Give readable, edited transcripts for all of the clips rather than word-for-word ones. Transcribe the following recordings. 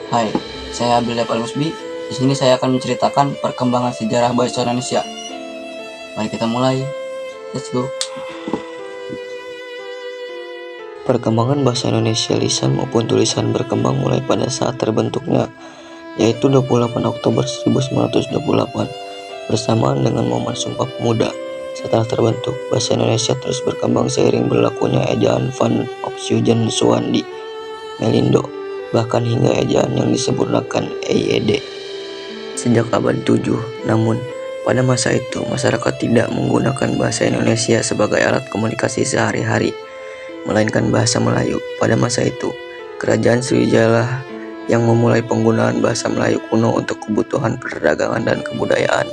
Hai, saya Abdul Al-Musbi. Di sini saya akan menceritakan perkembangan sejarah bahasa Indonesia. Mari kita mulai. Let's go. Perkembangan bahasa Indonesia lisan maupun tulisan berkembang mulai pada saat terbentuknya, yaitu 28 Oktober 1928, bersamaan dengan momen Sumpah Pemuda. Setelah terbentuk, bahasa Indonesia terus berkembang seiring berlakunya ejaan Van Opsuyjen Suwandi, Melindo, bahkan hingga ejaan yang disempurnakan EYD sejak abad 7. Namun, pada masa itu masyarakat tidak menggunakan bahasa Indonesia sebagai alat komunikasi sehari-hari, melainkan bahasa Melayu. Pada masa itu, Kerajaan Sriwijaya yang memulai penggunaan bahasa Melayu kuno untuk kebutuhan perdagangan dan kebudayaan,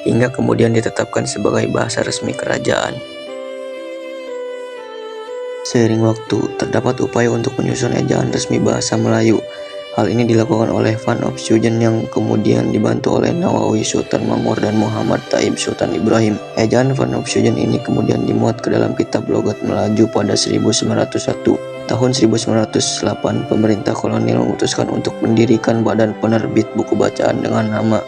hingga kemudian ditetapkan sebagai bahasa resmi kerajaan. Seiring waktu, terdapat upaya untuk menyusun ejaan resmi bahasa Melayu. Hal ini dilakukan oleh Van Opsuyjen yang kemudian dibantu oleh Nawawi Sultan Mamur dan Muhammad Taib Sultan Ibrahim. Ejaan Van Opsuyjen ini kemudian dimuat ke dalam kitab Logat Melaju pada 1901. Tahun 1908, pemerintah kolonial memutuskan untuk mendirikan badan penerbit buku bacaan dengan nama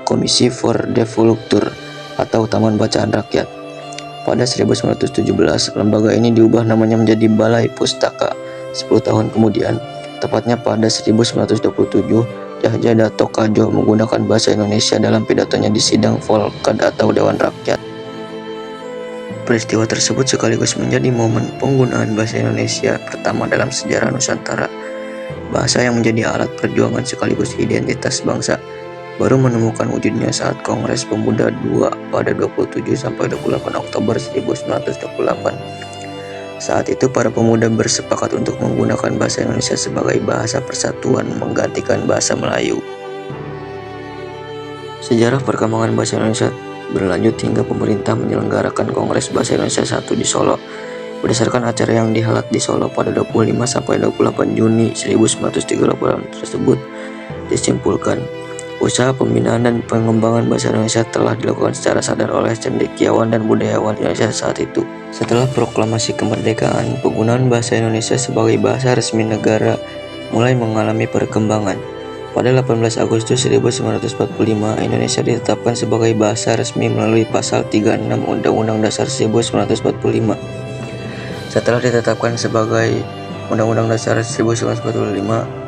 Komisi for Development atau Taman Bacaan Rakyat. Pada 1917, lembaga ini diubah namanya menjadi Balai Pustaka. 10 tahun kemudian, tepatnya pada 1927, Yahya Dato Kajo menggunakan bahasa Indonesia dalam pidatonya di sidang Volkad atau Dewan Rakyat. Peristiwa tersebut sekaligus menjadi momen penggunaan bahasa Indonesia pertama dalam sejarah Nusantara. Bahasa yang menjadi alat perjuangan sekaligus identitas bangsa baru menemukan wujudnya saat Kongres Pemuda II pada 27-28 Oktober 1928. Saat itu para pemuda bersepakat untuk menggunakan bahasa Indonesia sebagai bahasa persatuan menggantikan bahasa Melayu. Sejarah perkembangan bahasa Indonesia berlanjut hingga pemerintah menyelenggarakan Kongres Bahasa Indonesia I di Solo. Berdasarkan acara yang dihelat di Solo pada 25-28 Juni 1938 tersebut, disimpulkan usaha pembinaan dan pengembangan bahasa Indonesia telah dilakukan secara sadar oleh cendekiawan dan budayawan Indonesia saat itu. Setelah proklamasi kemerdekaan, penggunaan bahasa Indonesia sebagai bahasa resmi negara mulai mengalami perkembangan. Pada 18 Agustus 1945, Indonesia ditetapkan sebagai bahasa resmi melalui Pasal 36 Undang-Undang Dasar 1945. Setelah ditetapkan sebagai Undang-Undang Dasar 1945,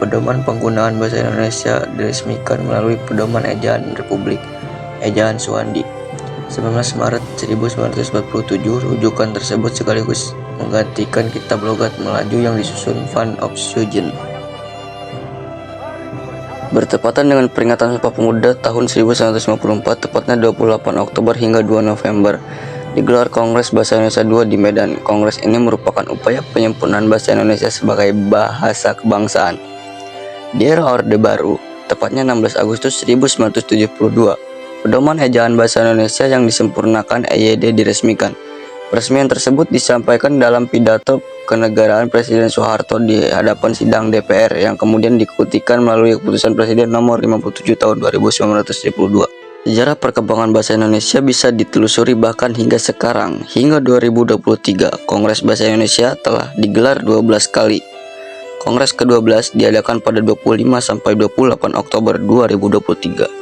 pedoman penggunaan bahasa Indonesia diresmikan melalui Pedoman Ejaan Republik, Ejaan Suwandi. 19 Maret 1947, rujukan tersebut sekaligus menggantikan Kitab Logat Melaju yang disusun Van Opsuyjen. Bertepatan dengan peringatan Sumpah Pemuda tahun 1954, tepatnya 28 Oktober hingga 2 November, digelar Kongres Bahasa Indonesia II di Medan. Kongres ini merupakan upaya penyempurnaan bahasa Indonesia sebagai bahasa kebangsaan. Di era Orde Baru, tepatnya 16 Agustus 1972, Pedoman Ejaan Bahasa Indonesia yang disempurnakan EYD diresmikan. Peresmian tersebut disampaikan dalam pidato kenegaraan Presiden Soeharto di hadapan sidang DPR yang kemudian diikutikan melalui keputusan Presiden nomor 57 tahun 1952. Sejarah perkembangan bahasa Indonesia bisa ditelusuri bahkan hingga sekarang. Hingga 2023, Kongres Bahasa Indonesia telah digelar 12 kali. Kongres ke-12 diadakan pada 25-28 Oktober 2023.